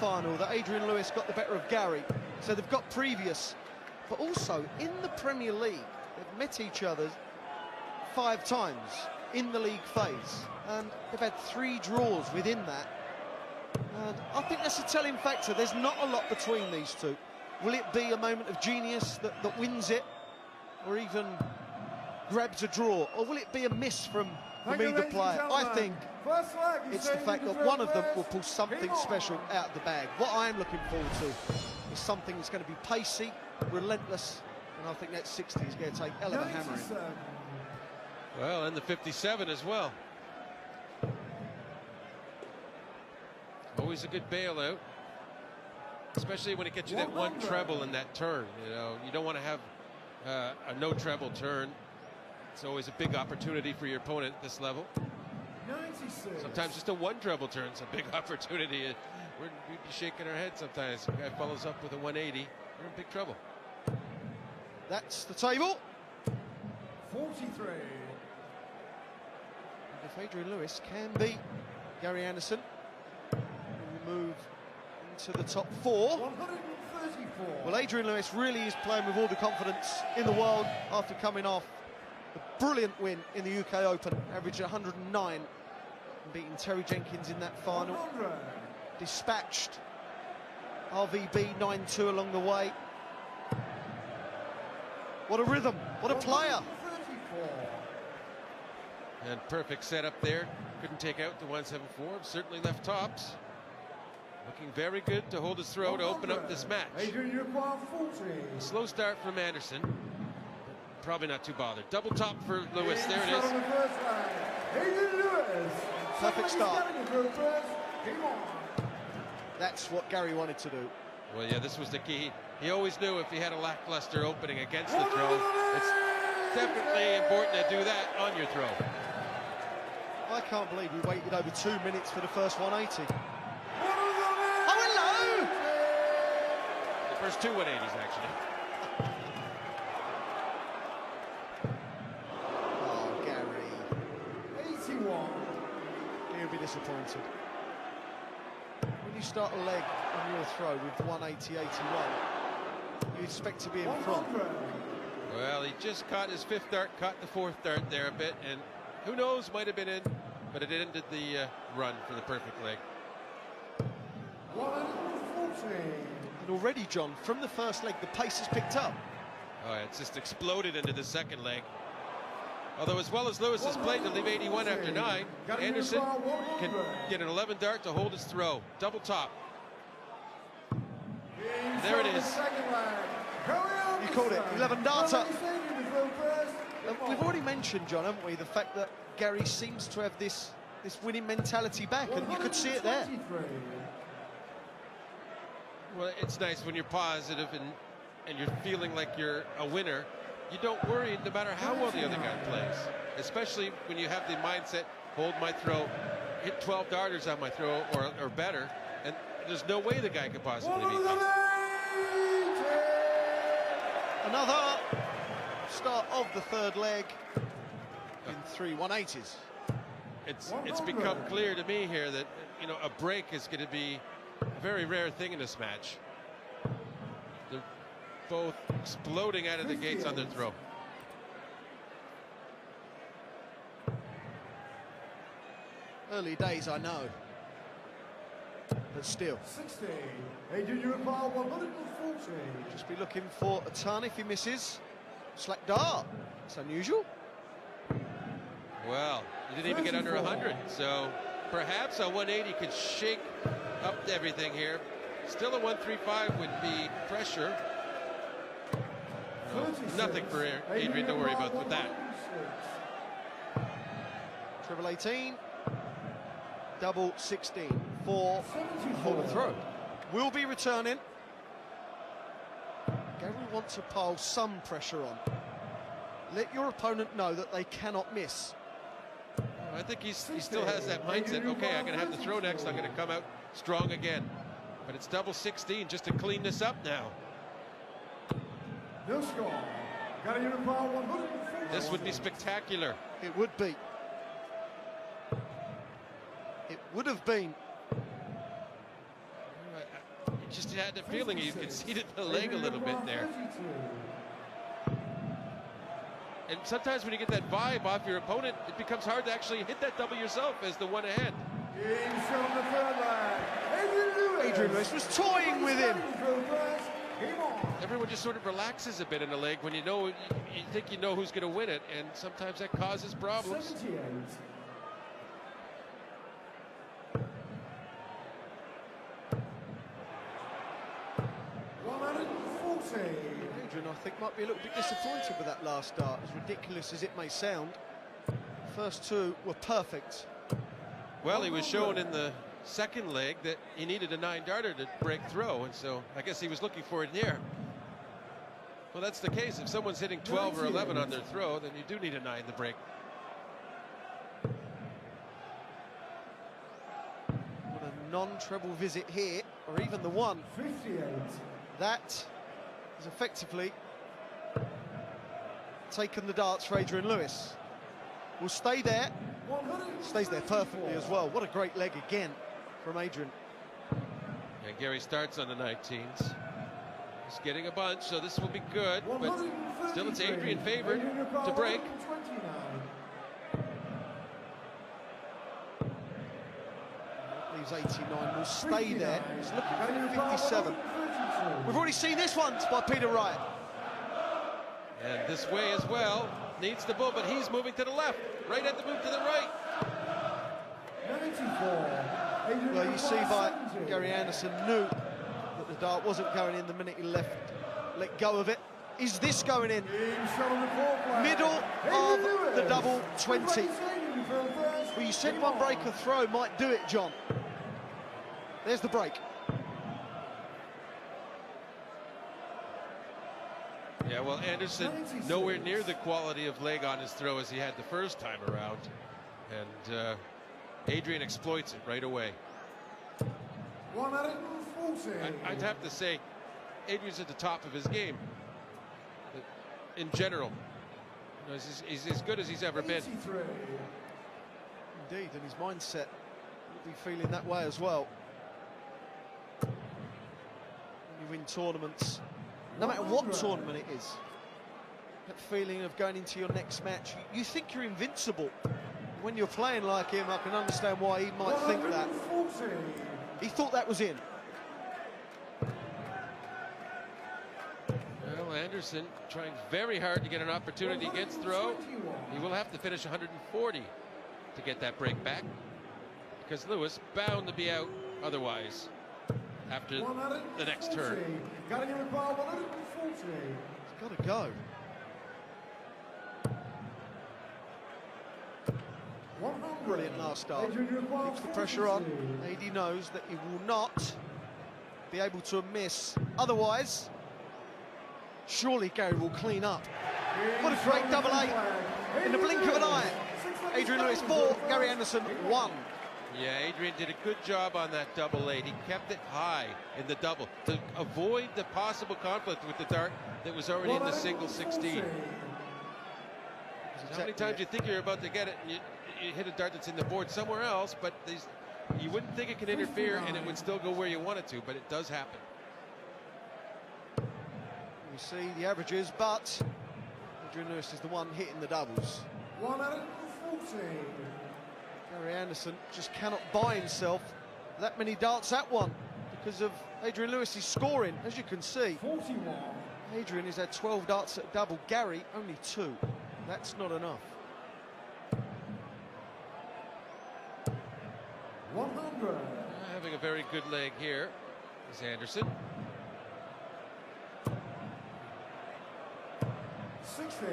final that Adrian Lewis got the better of Gary, so they've got previous. But also, in the Premier League, they've met each other 5 times in the league phase, and they've had 3 draws within that. And I think that's a telling factor. There's not a lot between these two. Will it be a moment of genius that wins it, or even grabs a draw, or will it be a miss from either player? I think it's the fact that one of them will pull something special out of the bag. What I am looking forward to is something that's going to be pacey, relentless, and I think that 60 is going to take hell of a hammering. Well, and the 57 as well. Always a good bailout, especially when it gets you that one treble in that turn. You know, you don't want to have a no treble turn. It's always a big opportunity for your opponent at this level. 96. Sometimes just a one treble turn is a big opportunity. We'd be shaking our head sometimes. The guy follows up with a 180. You're in big trouble. That's the table. 43. And if Adrian Lewis can beat Gary Anderson, we move into the top 4. 134. Well, Adrian Lewis really is playing with all the confidence in the world after coming off a brilliant win in the UK Open, averaged 109, and beating Terry Jenkins in that final. 100. Dispatched RVB 9-2 along the way. What a rhythm, what a player. 134. And perfect setup there. Couldn't take out the 174. Certainly left tops. Looking very good to hold his throw to open up this match. Adrian, you require 40. A slow start from Anderson. Probably not too bothered. Double top for Lewis. There it On is. the first line, Adrian Lewis. Perfect start. Game on. That's what Gary wanted to do. Well, yeah, this was the key. He always knew if he had a lackluster opening against the throw, it's definitely important to do that on your throw. I can't believe we waited over 2 minutes for the first 180. Oh, hello! The first 2 180s, actually. Oh, Gary. 81. He'll be disappointed. When you start a leg on your throw with 180, 81, you expect to be in front. 100. Well, he just caught his 5th dart, caught the 4th dart there a bit, and who knows, might have been in, but it ended the run for the perfect leg. 140. And already, John, from the first leg, the pace has picked up. Oh, it's just exploded into the second leg. Although as well as Lewis has played to leave 81 after 9, Anderson can get an 11 dart to hold his throw. Double top. There it is. You called it, 11 darter. We've already mentioned, John, haven't we, the fact that Gary seems to have this winning mentality back, and you could see it there. Well, it's nice when you're positive and you're feeling like you're a winner. You don't worry no matter how well the other guy plays, especially when you have the mindset, hold my throw, hit 12 darters on my throw or better, and there's no way the guy could possibly beat me. Another start of the third leg in 3 180s. It's become clear to me here that, you know, a break is going to be a very rare thing in this match. They're both exploding out of the gates on their throw. Early days, I know, but still. 60. Adrian, you require 140. Just be looking for a ton if he misses. Slack dart. It's unusual. Well, he didn't even get under 100, so perhaps a 180 could shake up everything here. Still a 135 would be pressure. No, nothing for Adrian to worry about with that. Treble 18. Double 16 for hold and throw. Will be returning. Gary wants to pile some pressure on. Let your opponent know that they cannot miss. I think he still has that mindset. Okay, I'm going to have the throw next. I'm going to come out strong again. But it's double 16 just to clean this up now. No score. Got a require 140. This would be spectacular. It would be. It would have been. You just had the feeling he conceded the leg a little bit there. And sometimes when you get that vibe off your opponent, it becomes hard to actually hit that double yourself as the one ahead. Adrian Lewis was toying with him. Everyone just sort of relaxes a bit in the leg when you know, you think you know who's going to win it, and sometimes that causes problems. 78. Adrian, I think, might be a little bit disappointed with that last dart, as ridiculous as it may sound. First two were perfect. Well, he was shown in the second leg that he needed a 9-darter to break throw, and so I guess he was looking for it there. Well, that's the case. If someone's hitting 12 or 11 on their throw, then you do need a 9 to break. What a non-treble visit here, or even the one. 58. That is effectively taken the darts for Adrian Lewis. Will stay there. Stays there perfectly as well. What a great leg again from Adrian. And Gary starts on the 19s. He's getting a bunch, so this will be good, but still it's Adrian favored to break. Leaves 89, will stay there. He's looking for 57. We've already seen this once by Peter Wright. And this way as well, needs the bull, but he's moving to the left. Right at the move to the right. 94. Well, you see by Gary Anderson knew that the dart wasn't going in the minute he let go of it. Is this going in? Middle of the double 20. Well, you said one breaker throw might do it, John. There's the break. Yeah, well, Anderson nowhere near the quality of leg on his throw as he had the first time around. And Adrian exploits it right away. I'd have to say Adrian's at the top of his game in general. You know, he's as good as he's ever been. Indeed, and his mindset will be feeling that way as well. When you win tournaments, no matter what tournament it is, that feeling of going into your next match, you think you're invincible. When you're playing like him, I can understand why he might think that. He thought that was in. Well, Anderson trying very hard to get an opportunity against throw. He will have to finish 140 to get that break back, because Lewis bound to be out otherwise after the next turn. He's got to go. Brilliant last start. Keeps the pressure on. AD knows that he will not be able to miss. Otherwise, surely Gary will clean up. What a great double eight in the blink of an eye. Adrian Lewis 4, Gary Anderson 1. Yeah, Adrian did a good job on that double eight. He kept it high in the double to avoid the possible conflict with the dart that was already in the single 16. How many times you think you're about to get it and you hit a dart that's in the board somewhere else, but you wouldn't think it can interfere and it would still go where you want it to, but it does happen. We see the averages, but Adrian Lewis is the one hitting the doubles. 140. Gary Anderson just cannot buy himself that many darts at one because of Adrian Lewis's scoring. As you can see, 41. Adrian has had 12 darts at double. Gary only 2. That's not enough. 100. Having a very good leg here is Anderson. 60.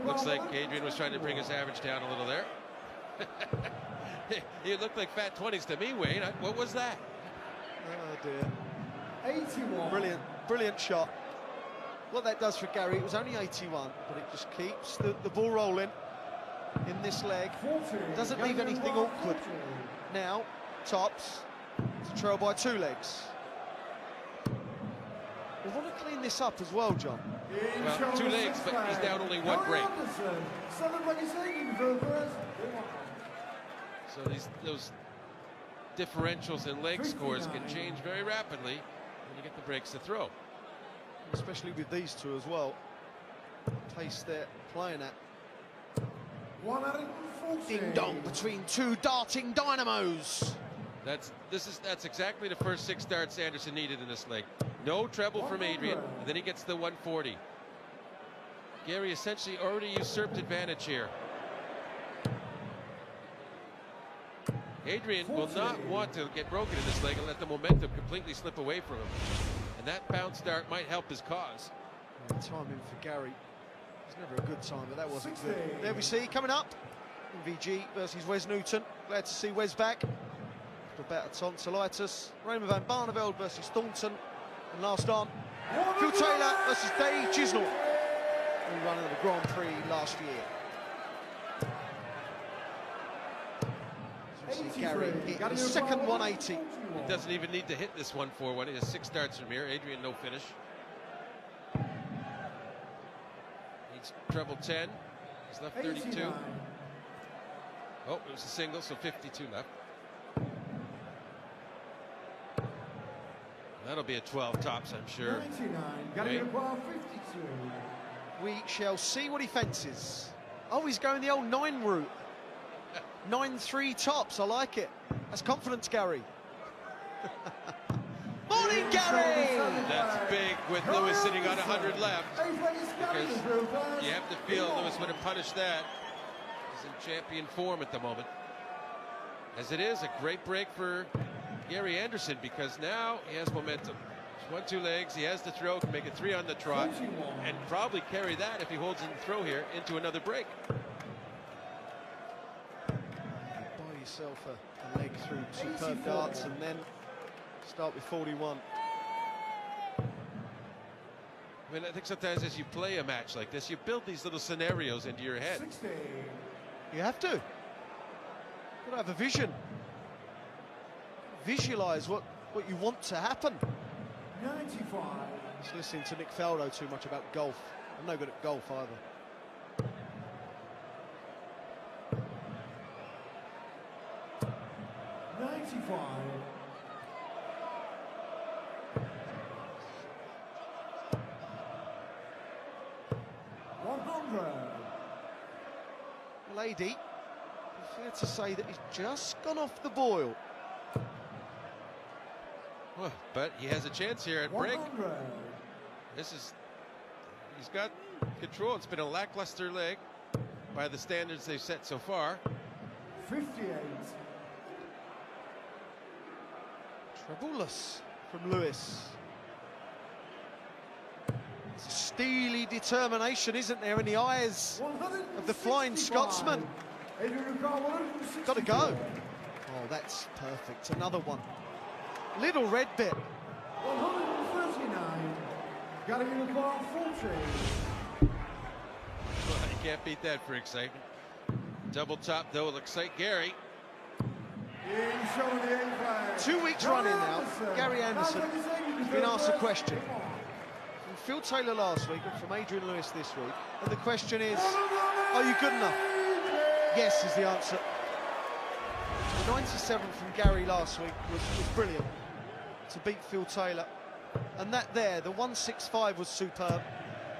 Looks like Adrian was trying to bring his average down a little there. It looked like fat 20s to me, Wayne. What was that? Oh dear. 81. Brilliant shot. What that does for Gary, it was only 81, but it just keeps the ball rolling in this leg. 40. Doesn't leave anything awkward. Now, tops to trail by 2 legs. We want to clean this up as well, John. Well, 2 legs, but he's down only 1 break. So those differentials in leg scores can change very rapidly. you get the breaks to throw. Especially with these two as well. Pace they're playing at. 140. Ding dong between two darting dynamos. That's exactly the first 6 darts Anderson needed in this leg. No treble from Adrian, and then he gets the 140. Gary essentially already usurped advantage here. Adrian will not want to get broken in this leg and let the momentum completely slip away from him. And that bounce dart might help his cause. Timing for Gary. It's never a good time, but that wasn't good. There we see coming up. MVG versus Wes Newton. Glad to see Wes back. After a bout of tonsillitis. Raymond van Barneveld versus Thornton. And last on, Phil Taylor versus Dave Chisnell, who won the Grand Prix last year. As we see Gary hit his second 180. He doesn't even need to hit this 141. He has 6 darts from here. Adrian, no finish. Needs treble 10. He's left 32. 89. Oh, it was a single, so 52 left. That'll be a 12 tops, I'm sure. 99. Gary require 52. We shall see what he fancies. Oh, he's going the old 9 route. 9-3 tops, I like it. That's confidence, Gary. Morning, Gary! That's big with Lewis sitting on 100 left. Because you have to feel Lewis would have punished that. He's in champion form at the moment. As it is, a great break for Gary Anderson, because now he has momentum. 1-2 legs, he has the throw, can make it 3 on the trot, and probably carry that if he holds in the throw here into another break. Buy yourself a leg through superb darts and then start with 41. I mean, I think sometimes as you play a match like this, you build these little scenarios into your head. 60. You have to. You've got to have a vision. Visualise what you want to happen. 95. Just listening to Nick Faldo too much about golf. I'm no good at golf either. Lady, fair to say that he's just gone off the boil. Well, but he has a chance here at break. 100. He's got control. It's been a lackluster leg by the standards they've set so far. 58. Troubleless from Lewis. It's a steely determination, isn't there, in the eyes of the Flying Scotsman. Got to go. Oh, that's perfect. Another one. Little red bit. 139. Got to get a bar 40. Well, you can't beat that for excitement. Double top, though, will excite Gary. 2 weeks running now, Gary Anderson has been asked a question from Phil Taylor last week and from Adrian Lewis this week. And the question is, are you good enough? Yes is the answer. The 97 from Gary last week was brilliant to beat Phil Taylor. And that there, the 165 was superb.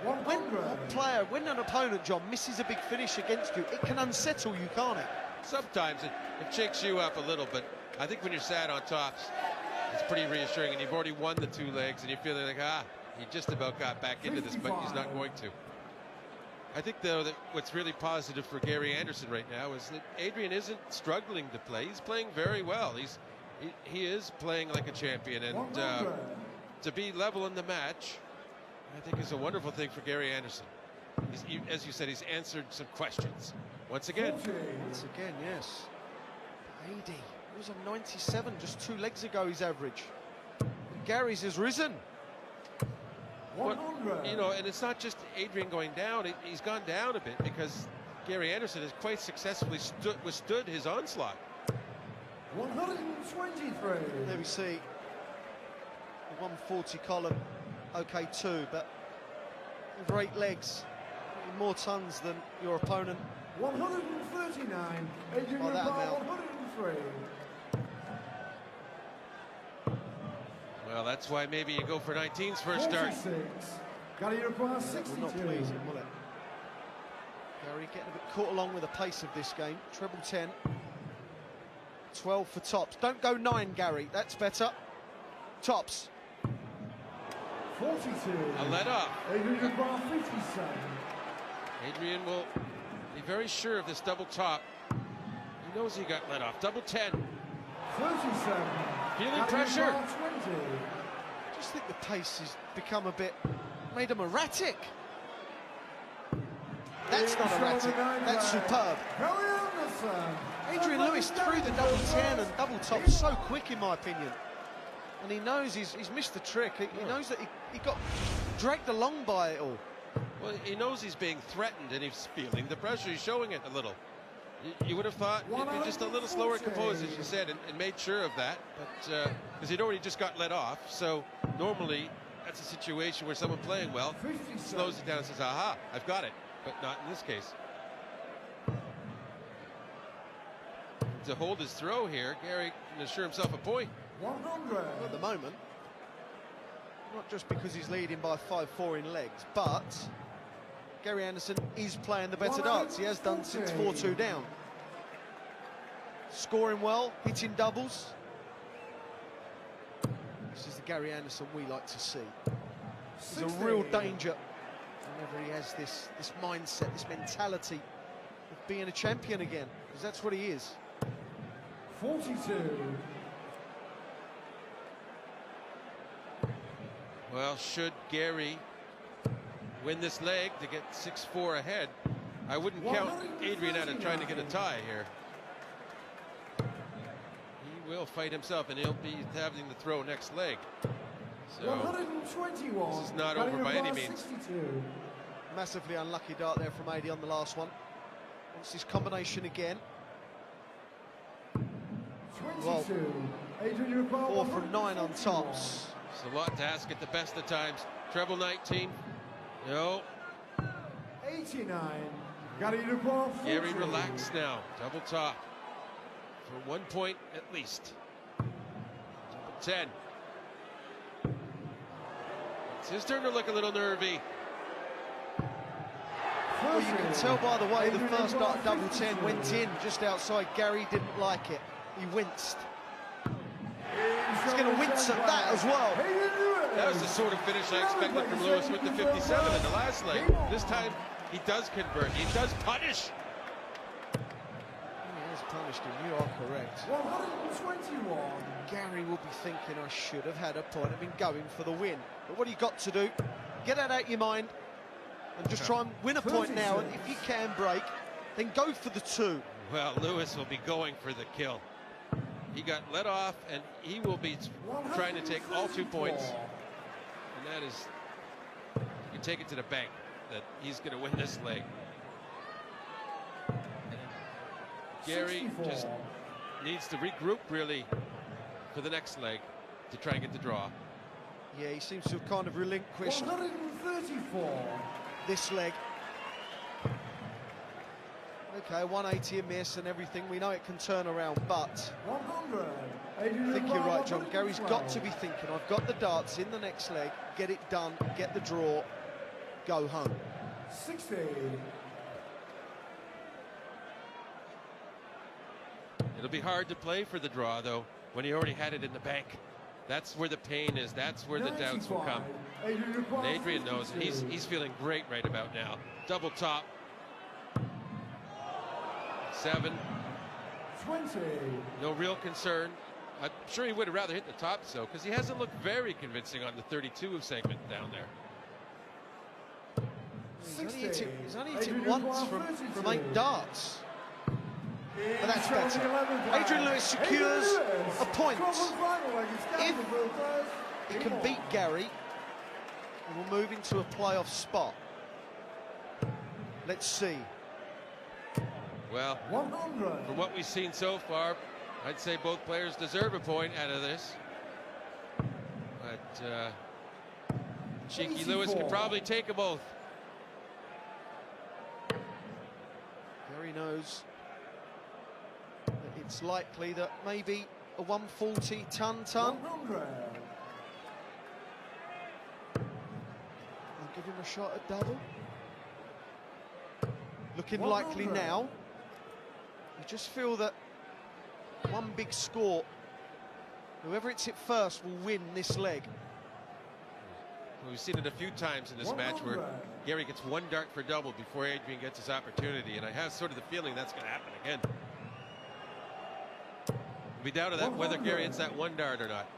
When an opponent, John, misses a big finish against you, it can unsettle you, can't it? Sometimes it shakes you up a little, but I think when you're sat on tops, it's pretty reassuring, and you've already won the 2 legs, and you're feeling like, he just about got back into this, but he's not going to. I think, though, that what's really positive for Gary Anderson right now is that Adrian isn't struggling to play. He's playing very well. He is playing like a champion, and to be level in the match, I think is a wonderful thing for Gary Anderson. As you said, he's answered some questions. Once again. Once again, yes. 80. He was on 97 just 2 legs ago, his average. Gary's has risen. Well, you know, and it's not just Adrian going down. He's gone down a bit because Gary Anderson has quite successfully withstood his onslaught. 123. There we see the 140 column. Okay, 2, but over 8 legs, more tons than your opponent. 139. Adrian By that amount. 103. Well, that's why maybe you go for 19's first start. 46. Gary requires That will 62. not please him, will it? Gary getting a bit caught along with the pace of this game. Treble 10. 12 for Tops. Don't go 9, Gary. That's better. Tops. 42. A let off. Adrian requires 57. Adrian will be very sure of this double top. He knows he got let off. Double 10. 37. Feeling Gary pressure. requires 20. I just think the pace has become a bit, made him erratic. That's not erratic, that's superb. Gary Anderson. Adrian Lewis threw the double 10 and double top so quick, in my opinion. And he knows he's missed the trick. He knows that he got dragged along by it all. Well, he knows he's being threatened and he's feeling the pressure. He's showing it a little. You would have thought he'd be just a little slower composed, as you said, and made sure of that. But because he'd already just got let off, so normally that's a situation where someone playing well slows it down and says, "Aha, I've got it." But not in this case. To hold his throw here, Gary can assure himself a point. 100. At the moment, not just because he's leading by 5-4 in legs, but Gary Anderson is playing the better darts. He has done since 4-2 down. Scoring well, hitting doubles. This is the Gary Anderson we like to see. He's a real danger whenever he has this mindset, this mentality of being a champion again, because that's what he is. 42. Well, should Gary win this leg to get 6-4 ahead, I wouldn't count Adrian out of trying to get a tie here. He will fight himself, and he'll be having the throw next leg. So 121. this is not over by any means. 62. Massively unlucky dart there from Adi on the last one. Wants this combination again. 22. Adrian 4 from 9 on Tops. It's a lot to ask at the best of times. Treble 19. No. 89. Gary Dupont. Gary relax now. Double top. For 1 point at least. Double 10. It's his turn to look a little nervy. Well, you can tell by the way the first dart double 10 went in just outside. Gary didn't like it. He winced. He's going to wince at that as well. That was the sort of finish I expected from Lewis with the 57 in the last leg. This time he does convert. He does punish. He has punished him. You are correct. 121. Gary will be thinking, I should have had a point. I've been going for the win. But what you got to do, get that out your mind and just try and win a point now. And if you can break, then go for the 2. Well, Lewis will be going for the kill. He got let off, and he will be trying to take all 2 points. And that is, you can take it to the bank that he's going to win this leg. Gary 64. just needs to regroup, really, for the next leg to try and get the draw. Yeah, he seems to have kind of relinquished 134. this leg. Okay, 180 a miss and everything. We know it can turn around, but 100. I think you're right, John. Gary's got to be thinking, I've got the darts in the next leg, get it done, get the draw, go home. 60. It'll be hard to play for the draw, though, when he already had it in the bank. That's where the pain is. That's where the doubts will come. And Adrian knows, and he's feeling great right about now. Double top. 7. 20. No real concern. I'm sure he would have rather hit the top, though, because he hasn't looked very convincing on the 32 segment down there. He's only hit it once from 8 darts. But that's better. Adrian Lewis secures a point. If he can beat Gary, and we'll move into a playoff spot. Let's see. Well, 100. from what we've seen so far, I'd say both players deserve a point out of this. But Cheeky Lewis could probably take them both. Gary knows that it's likely that maybe a 140 ton. 100. give him a shot at double. Looking 100. likely now. You just feel that one big score, whoever hits it first will win this leg. We've seen it a few times in this match where Gary gets one dart for double before Adrian gets his opportunity, and I have sort of the feeling that's going to happen again. We'll be down to that whether Gary hits that one dart or not.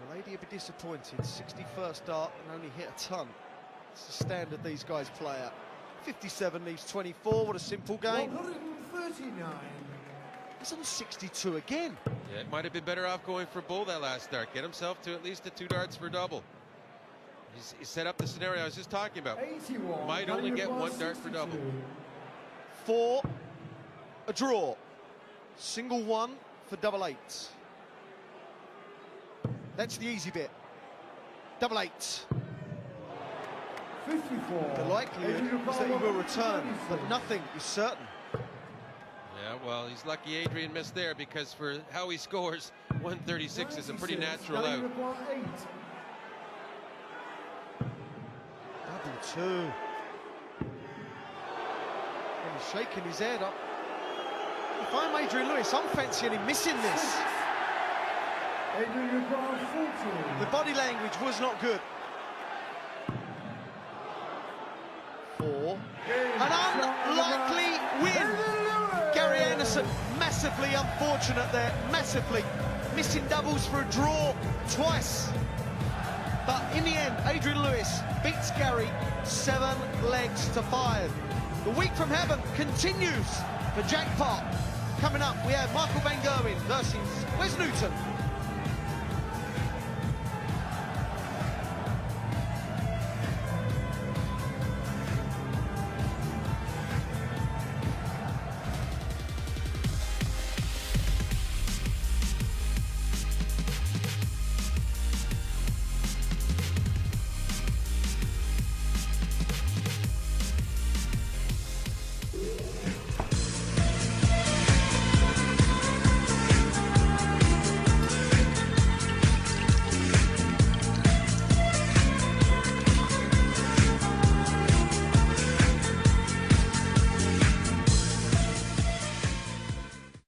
The lady would be disappointed. 61st dart and only hit a ton. It's the standard these guys play at. 57 leaves 24. What a simple game. 139. He's on 62 again. Yeah, it might have been better off going for bull that last dart. Get himself to at least 2 darts for double. He set up the scenario I was just talking about. 81. Might only get 1 dart for double. 4, a draw. Single 1 for double 8. That's the easy bit. Double 8. 54. The likelihood is that he will return, but nothing is certain. Yeah, well, he's lucky Adrian missed there, because for how he scores, 136 is a pretty natural out. Double 2. And he's shaking his head up. If I'm Adrian Lewis, I'm fancying him missing this. The body language was not good. 4. An unlikely win. Gary Anderson, massively unfortunate there, massively. Missing doubles for a draw twice. But in the end, Adrian Lewis beats Gary 7 legs to 5. The week from heaven continues for Jack Park. Coming up, we have Michael Van Gerwen versus Wes Newton.